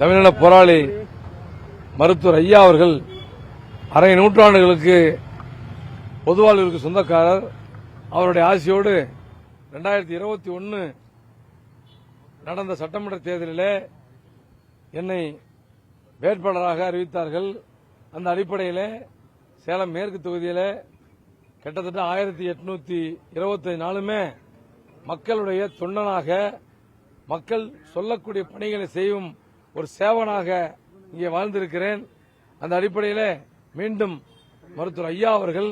தமிழின போராளி மருத்துவர் ஐயா அவர்கள் அரை நூற்றாண்டுகளுக்கு பொதுவாழ்வுக்கு சொந்தக்காரர். அவருடைய ஆசையோடு 2021 நடந்த சட்டமன்ற தேர்தலிலே என்னை வேட்பாளராக அறிவித்தார்கள். அந்த அடிப்படையில் சேலம் மேற்கு தொகுதியில் கிட்டத்தட்ட 1825 நாளுமே மக்களுடைய தொண்டனாக, மக்கள் சொல்லக்கூடிய பணிகளை செய்யும் ஒரு சேவனாக இங்கே வாழ்ந்திருக்கிறேன். அந்த அடிப்படையில் மீண்டும் மருத்துவர் ஐயா அவர்கள்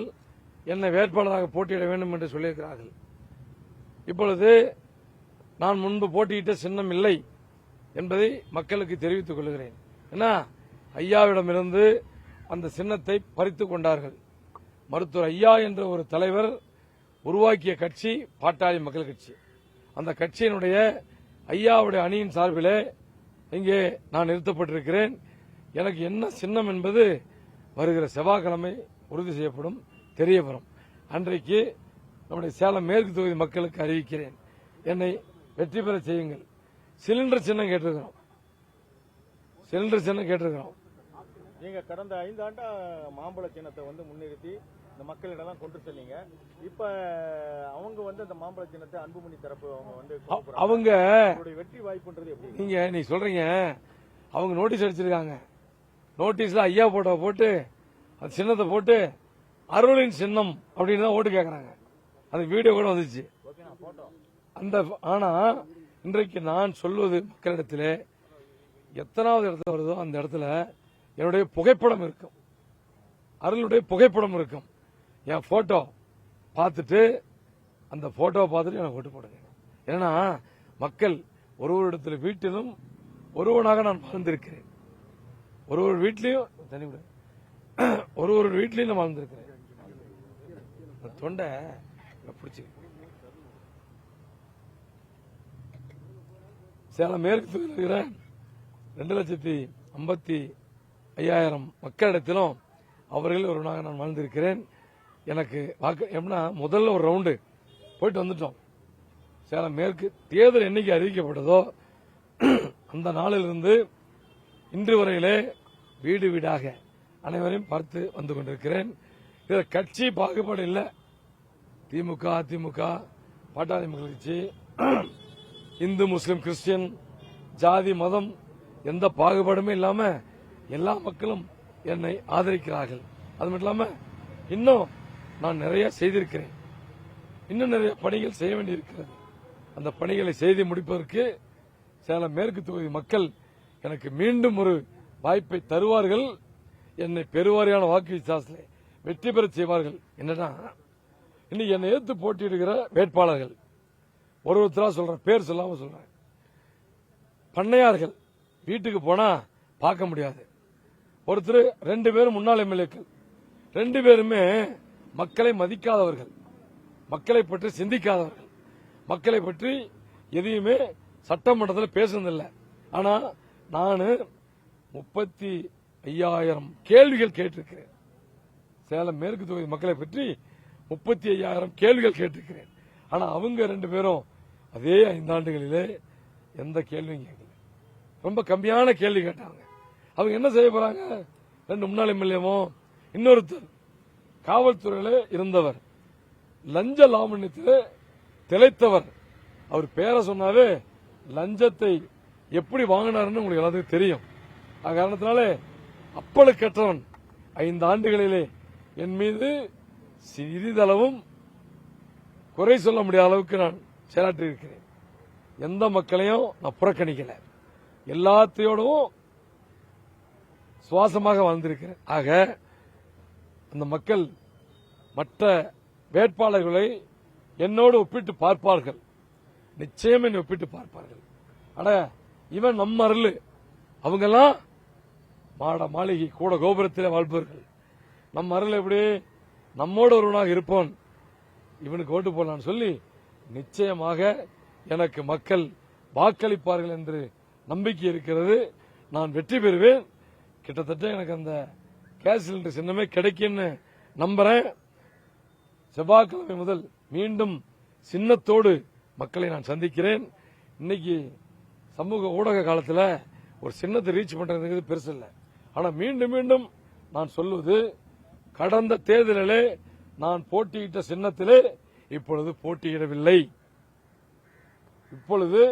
என்னை வேட்பாளராக போட்டியிட வேண்டும் என்று சொல்லியிருக்கிறார்கள். இப்பொழுது நான் முன்பு போட்டியிட்ட சின்னம் இல்லை என்பதை மக்களுக்கு தெரிவித்துக் கொள்கிறேன். ஏன்னா ஐயாவிடமிருந்து அந்த சின்னத்தை பறித்துக் கொண்டார்கள். மருத்துவர் ஐயா என்ற ஒரு தலைவர் உருவாக்கிய கட்சி பாட்டாளி மக்கள் கட்சி. அந்த கட்சியினுடைய ஐயாவுடைய அணியின் சார்பிலே இங்கே நான் நிறுத்தப்பட்டிருக்கிறேன். எனக்கு என்ன சின்னம் என்பது வருகிற செவ்வாய்க்கிழமை உறுதி செய்யப்படும், தெரியவரும். அன்றைக்கு நம்முடைய சேலம் மேற்கு தொகுதி மக்களுக்கு அறிவிக்கிறேன். என்னை வெற்றி பெற செய்யுங்கள். சிலிண்டர் சின்னம் கேட்டிருக்கிறோம். நீங்க கடந்த 5 ஆண்டா மாம்பழ சின்னத்தை முன்னிறுத்தி இந்த மக்களிடம் கொண்டு சென்னீங்க. இப்ப அவங்க அந்த மாம்பழ சின்னத்தை அன்புமணி தரப்பு அவங்க வெற்றி வாய்ப்புன்றது எப்படி நீ சொல்றீங்க? அவங்க நோட்டீஸ் அடிச்சிருக்காங்க. நோட்டீஸ்ல ஐயா போட்டோ போட்டு அந்த சின்னத்தை போட்டு அருளின் சின்னம் அப்படின்னு தான் ஓட்டு கேட்கறாங்க. அந்த வீடியோ கூட வந்துச்சு. ஆனா இன்றைக்கு நான் சொல்வது மக்களிடத்திலே எத்தனாவது இடத்துல வருதோ அந்த இடத்துல என்னுடைய புகைப்படம் இருக்கும், அருளுடைய புகைப்படம் இருக்கும். என் போட்டோ பார்த்துட்டு அந்த போட்டோவை பார்த்துட்டு எனக்கு ஓட்டு போடுங்க. ஏன்னா மக்கள் ஒரு இடத்துல வீட்டிலும் ஒருவனாக நான் வாழ்ந்திருக்கிறேன். ஒரு வீட்லயும் நான் வாழ்ந்திருக்கிறேன். தொண்டை பிடிச்சி சேலம் மேற்கு இருக்கிற 2,55,000 மக்களிடத்திலும் அவர்கள் ஒருவனாக நான் வாழ்ந்திருக்கிறேன். எனக்கு வாக்கு எப்படின்னா முதல்ல ஒரு ரவுண்டு போயிட்டு வந்துட்டோம். சேலம் மேற்கு தேர்தல் என்னைக்கு அறிவிக்கப்பட்டதோ அந்த நாளிலிருந்து இன்று வரையிலே வீடு வீடாக அனைவரையும் பார்த்து வந்து கொண்டிருக்கிறேன். இதில் கட்சி பாகுபாடு இல்லை. திமுக, அதிமுக, பாட்டாளி மக்கள் கட்சி, இந்து, முஸ்லிம், கிறிஸ்டியன், ஜாதி, மதம் எந்த பாகுபாடுமே இல்லாம எல்லா மக்களும் என்னை ஆதரிக்கிறார்கள். அது மட்டும் இல்லாம இன்னும் நான் நிறைய செய்திருக்கிறேன். இன்னும் நிறைய பணிகள் செய்ய வேண்டியிருக்கிறது. அந்த பணிகளை செய்து முடிப்பதற்கு சேலம் மேற்கு தொகுதி மக்கள் எனக்கு மீண்டும் ஒரு வாய்ப்பை தருவார்கள். என்னை பெருவாரியான வாக்கு வித்தியாசத்தில் வெற்றி பெற செய்வார்கள். என்னன்னா இன்னைக்கு என்னை எதிர்த்து போட்டியிடுகிற வேட்பாளர்கள் ஒருத்தரா சொல்றேன், பேர் சொல்லாம சொல்றேன். பண்ணையார்கள் வீட்டுக்கு போனா பார்க்க முடியாது. ஒருத்தர் 2 பேரும் முன்னாள் எம்எல்ஏக்கள், 2 பேருமே மக்களை மதிக்காதவர்கள், மக்களை பற்றி சிந்திக்காதவர்கள், மக்களை பற்றி எதையுமே சட்டமன்றத்தில் பேசுனதில்லை. ஆனா நான் 35,000 கேள்விகள் கேட்டிருக்கிறேன். சேலம் மேற்கு தொகுதி மக்களை பற்றி 35,000 கேள்விகள் கேட்டிருக்கிறேன். ஆனா அவங்க 2 பேரும் அதே 5 ஆண்டுகளிலே எந்த கேள்வியும் கேட்கல. ரொம்ப கம்மியான கேள்வி கேட்டாங்க. அவங்க என்ன செய்ய போறாங்க? 2 முன்னாள் எம்எல்ஏவும் இன்னொருத்தர் காவல்துறையில இருந்தவர், லஞ்ச லாவண்யத்தில் திளைத்தவர். அவர் பேரை சொன்னாவே லஞ்சத்தை எப்படி வாங்கினார்னு உங்களுக்கு எல்லாத்துக்கும் தெரியும். காரணத்தினால அப்பழுக்கற்றவன் 5 ஆண்டுகளிலே என் மீது சிறிதளவும் குறை சொல்ல முடியாத அளவுக்கு நான் செயலாற்றி இருக்கிறேன். எந்த மக்களையும் நான் புறக்கணிக்கல, எல்லாத்தையோடவும் சுவாசமாக வாழ்ந்திருக்கிறேன். ஆக அந்த மக்கள் மற்ற வேட்பாளர்களை என்னோடு ஒப்பிட்டு பார்ப்பார்கள், நிச்சயம் என்னை ஒப்பிட்டு பார்ப்பார்கள். அட இவன் நம்ம அருள், அவங்கெல்லாம் மாட மாளிகை கூட கோபுரத்தில் வாழ்பவர்கள். நம்ம அருள் எப்படி நம்மோடு ஒருவனாக இருப்போன், இவனுக்கு ஓட்டு போடலான்னு சொல்லி நிச்சயமாக எனக்கு மக்கள் வாக்களிப்பார்கள் என்று நம்பிக்கை இருக்கிறது. நான் வெற்றி பெறுவேன். கிட்டத்தட்ட எனக்கு அந்த கேஸ் சிலிண்டர் சின்னமே கிடைக்கும்னு நம்புறேன். செவ்வாய்க்கிழமை முதல் மீண்டும் சின்னத்தோடு மக்களை நான் சந்திக்கிறேன். இன்னைக்கு சமூக ஊடக காலத்தில் ஒரு சின்னத்தை ரீச் பண்றதுங்கிறது பெருசு இல்லை. ஆனா மீண்டும் மீண்டும் நான் சொல்வது, கடந்த தேர்தலிலே நான் போட்டியிட்ட சின்னத்திலே இப்பொழுது போட்டியிடவில்லை. இப்பொழுது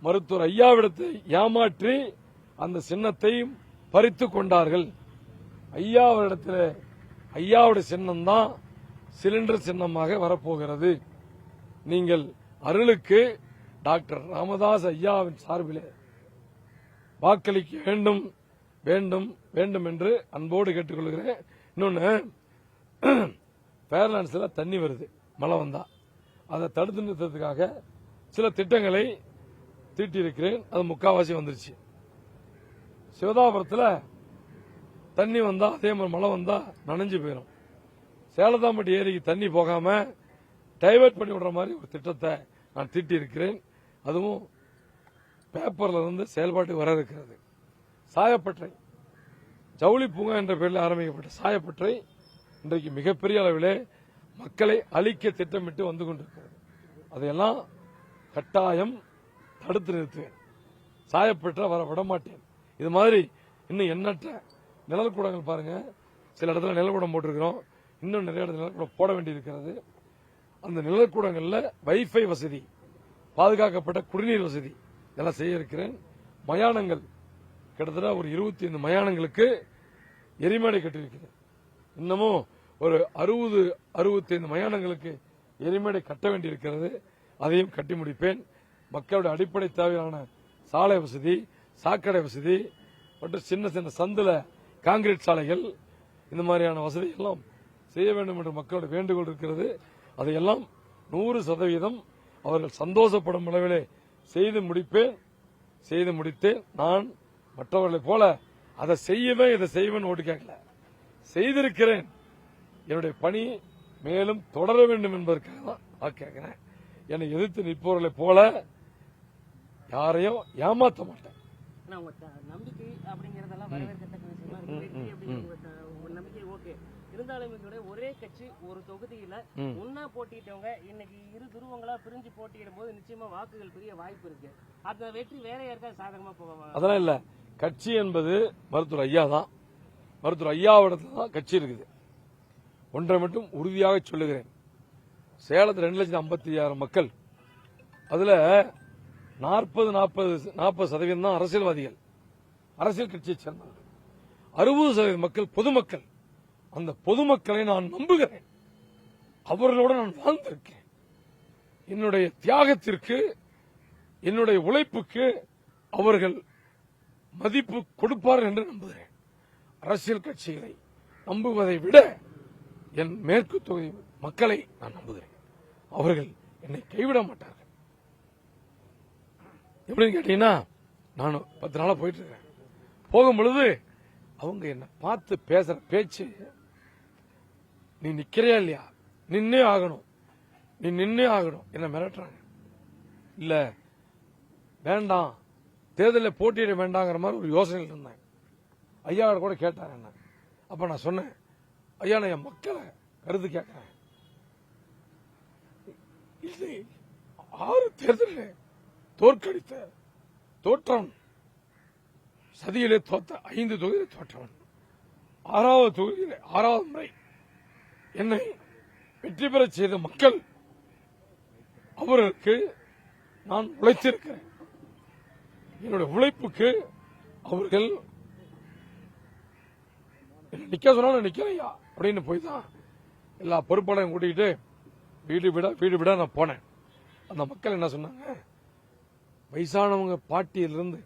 மருத்துவர் ஐயாவிடத்தை ஏமாற்றி அந்த சின்னத்தையும் பறித்துக் கொண்டார்கள். ஐயாவிடத்தில் ஐயாவுடைய சின்னம் தான் சிலிண்டர் சின்னமாக வரப்போகிறது. நீங்கள் அருளுக்கு டாக்டர் ராமதாஸ் ஐயாவின் சார்பிலே வாக்களிக்க வேண்டும் வேண்டும் வேண்டும் என்று அன்போடு கேட்டுக்கொள்கிறேன். இன்னொன்னு, பேரலான்ஸ்ல தண்ணி வருது, மழை வந்தா அதை தடுத்து நிறுத்தத்துக்காக சில திட்டங்களை தீட்டியிருக்கிறேன். அது முக்காவாசி வந்துருச்சு. சிவதாபுரத்தில் தண்ணி வந்தா, அதே மாதிரி மழை வந்தா நனைஞ்சு போயிடும். சேலத்தாம்பட்டி ஏரிக்கு தண்ணி போகாம டைவர்ட் பண்ணி விடுற மாதிரி ஒரு திட்டத்தை நான் தீட்டியிருக்கிறேன். அதுவும் பேப்பர்ல இருந்து செயல்பாட்டுக்கு வர இருக்கிறது. சாயப்பட்டறை ஜவுளி பூங்கா என்ற பெயரில் ஆரம்பிக்கப்பட்ட சாயப்பட்டறை இன்றைக்கு மிகப்பெரிய அளவிலே மக்களை அழிக்க திட்டமிட்டு வந்து கொண்டிருக்கிறது. அதையெல்லாம் கட்டாயம் தடுத்து நிறுத்துவேன். சாயப்பட்டறை வர விடமாட்டேன். இது மாதிரி இன்னும் எண்ணற்ற நிழல்கூடங்கள் பாருங்க. சில இடத்துல நிழல்கூடம் போட்டிருக்கிறோம், இன்னும் நிறைய இடத்துல நிழல்கூடம் போட வேண்டியிருக்கிறது. அந்த நிழல்கூடங்கள்ல வைஃபை வசதி, பாதுகாக்கப்பட்ட குடிநீர் வசதி இதெல்லாம் செய்ய இருக்கிறேன். மயானங்கள் கிட்டத்தட்ட ஒரு 25 மயானங்களுக்கு எரிமேடை கட்டியிருக்கிறேன். இன்னமும் ஒரு 60-65 மயானங்களுக்கு எரிமேடை கட்ட வேண்டியிருக்கிறது. அதையும் கட்டி முடிப்பேன். மக்களுடைய அடிப்படை தேவையான சாலை வசதி, சாக்கடை வசதி மற்றும் சின்ன சின்ன சந்துல கான்கிரீட் சாலைகள், இந்த மாதிரியான வசதி எல்லாம் செய்ய வேண்டும் என்று மக்களுடைய வேண்டுகோள் இருக்கிறது. அதையெல்லாம் 100% அவர்கள் சந்தோஷப்படும் அளவிலே செய்து முடிப்பேன். செய்து முடித்தேன். நான் மற்றவர்களைப் போல அதை செய்யவே இதை செய்வேன் ஓட்டு கேட்கல, செய்திருக்கிறேன். என்னுடைய பணி மேலும் தொடர வேண்டும் என்பதற்காக தான் வாக்கு கேட்கிறேன். என்னை எதிர்த்து நிற்பவர்களைப் போல யாரையும் ஏமாற்ற மாட்டேன். நம்பிக்கை அப்படிங்கறதெல்லாம் வரவேற்கத்தக்க விஷயமா இருக்கு. வெற்றி அப்படிங்கிற ஒரு நம்பிக்கை ஓகே. இருந்தாலும் இதோட ஒரே கட்சி ஒரு தொகுதியில முன்னா போட்டிட்டவங்க இன்னைக்கு இரு துருவங்களா பிரிஞ்சு போட்டியிடும் போது நிச்சயமா வாக்குகள் பெரிய வாய்ப்பு இருக்கு. அந்த வெற்றி வேற யாருக்காவது சாதகமா போவாங்க? அதெல்லாம் இல்ல. கட்சி என்பது மருத்துவர் ஐயா தான். மருத்துவர் ஐயாவிடத்துல தான் கட்சி இருக்குது. ஒன்றை மட்டும் உறுதியாக சொல்லுகிறேன். சேலத்தில் 2,50,000 மக்கள், அதுல 40% தான் அரசியல்வாதிகள், அரசியல் கட்சியை சேர்ந்தவர்கள். 60% மக்கள் பொதுமக்கள். அந்த பொதுமக்களை நான் நம்புகிறேன். அவர்களோடு நான் வாழ்ந்திருக்கேன். என்னுடைய தியாகத்திற்கு, என்னுடைய உழைப்புக்கு அவர்கள் மதிப்பு கொடுப்பார்கள் என்று நம்புகிறேன். அரசியல் கட்சிகளை நம்புவதை விட என் மேற்கு தொகுதி மக்களை நான் நம்புகிறேன். அவர்கள் என்னை கைவிட மாட்டார்கள். எப்படின்னு கேட்டீங்கன்னா, நான் 10 நாளா போயிட்டு இருக்கேன். போகும் பொழுது அவங்க என்ன பார்த்து பேசுற பேச்சு, நீ நிக்கிறியா இல்லையா, நின்னே ஆகணும், நீ நின்னே ஆகணும், என்ன மிரட்டுறாங்க. இல்ல வேண்டாம், தேர்தலில் போட்டியிட வேண்டாங்கிற மாதிரி ஒரு யோசனையில் இருந்தேன். ஐயா கூட கேட்டாங்க என்ன. அப்ப நான் சொன்னேன், ஐயா நான் என் மக்களை கருத்து கேட்கிறேன். 6 தேர்தலில் தோற்கடித்த தோற்றம், சதியிலே தோத்த 5 தொகுதியிலே தோற்றவன், 6வது தொகுதியிலே 6வது முறை என்னை வெற்றி பெற செய்த மக்கள், அவர்களுக்கு நான் உழைத்திருக்கிறேன். என்னுடைய உழைப்புக்கு அவர்கள் நிக்க சொன்னாலும் நிக்கலையா அப்படின்னு போய் தான் எல்லா பொறுப்பாளையும் கூட்டிகிட்டு வீடு விட நான் போனேன். அந்த மக்கள் என்ன சொன்னாங்க, வயசானவங்க பாட்டியிலிருந்து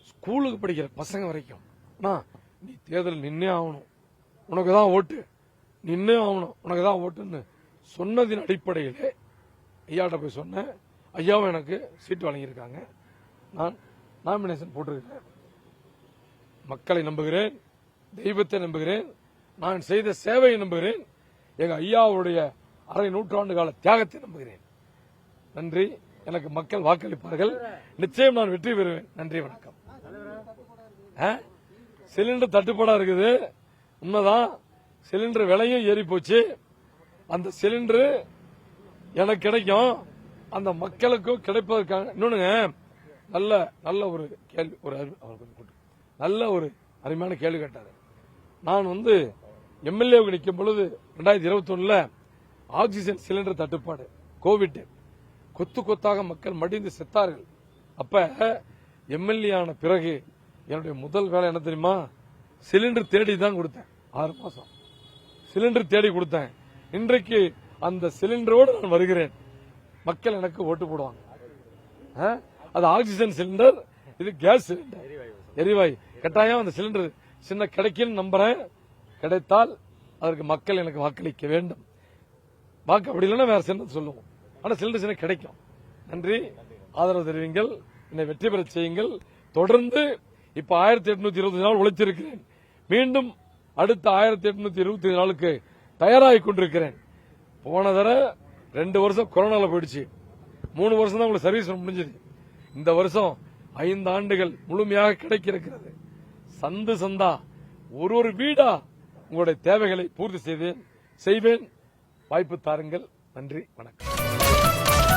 ஸ்கூலுக்கு படிக்கிற பசங்க வரைக்கும், நீ தேர்தல் நின்னே ஆகணும், உனக்கு தான் ஓட்டு, நின்னே ஆகணும், உனக்கு தான் ஓட்டுன்னு சொன்னதின் அடிப்படையிலே ஐயாட்ட போய் சொன்னேன். ஐயாவும் எனக்கு சீட்டு வழங்கியிருக்காங்க. நான் நாமினேஷன் போட்டிருக்கிறேன். மக்களை நம்புகிறேன், தெய்வத்தை நம்புகிறேன், நான் செய்த சேவையை நம்புகிறேன், எங்க ஐயாவுடைய அரை நூற்றாண்டு கால தியாகத்தை நம்புகிறேன். நன்றி. எனக்கு மக்கள் வாக்களிப்பார்கள். நிச்சயம் நான் வெற்றி பெறுவேன். நன்றி, வணக்கம். சிலிண்டர் தட்டுப்பாடா இருக்குது, உண்மைதான். சிலிண்டர் விலையும் ஏறி போச்சு. அந்த சிலிண்டர் எனக்கு கிடைக்கும், அந்த மக்களுக்கும் கிடைப்பதற்காக. இன்னொன்னு, நல்ல ஒரு கேள்வி, நல்ல ஒரு அருமையான கேள்வி கேட்டாரு. நான் வந்து எம்எல்ஏவுக்கு நிற்கும் பொழுது 2021 ஆக்சிஜன் சிலிண்டர் தட்டுப்பாடு, கோவிட், கொத்து கொத்தாக மக்கள் மடிந்து செத்தார்கள். அப்ப எம்எல்ஏ ஆன பிறகு என்னுடைய முதல் வேலை என்ன தெரியுமா? சிலிண்டர் தேடி தான் கொடுத்தேன். 6 மாசம் சிலிண்டர் தேடி கொடுத்தேன். இன்றைக்கு அந்த சிலிண்டரோடு நான் வருகிறேன். மக்கள் எனக்கு ஓட்டு போடுவாங்க. அது ஆக்சிஜன் சிலிண்டர், இது கேஸ் சிலிண்டர், எரிவாயு. கட்டாயம் அந்த சிலிண்டர் சின்ன கிடைக்கும் நம்புறேன். கிடைத்தால் அதற்கு மக்கள் எனக்கு வாக்களிக்க வேண்டும். வாக்கு அப்படி இல்லைன்னா வேற சிலிண்டர் சொல்லுவோம். ஆனா சிலிண்டர் சின்ன கிடைக்கும். நன்றி, ஆதரவு தெரிவிங்கள், என்னை வெற்றி பெற செய்யுங்கள். தொடர்ந்து இப்ப 1820 நாள் உழைத்திருக்கிறேன். மீண்டும் அடுத்த 1820 நாளுக்கு தயாராகி கொண்டிருக்கிறேன். போன தடவை 2 வருஷம் கொரோனால போயிடுச்சு, 3 வருஷம் தான் உங்களுக்கு சர்வீஸ் முடிஞ்சது. இந்த வருஷம் 5 ஆண்டுகள் முழுமையாக கிடைக்க இருக்கிறது. சந்து சந்தா, ஒரு வீடா உங்களுடைய தேவைகளை பூர்த்தி செய்வேன். வாய்ப்பு தாருங்கள். நன்றி, வணக்கம்.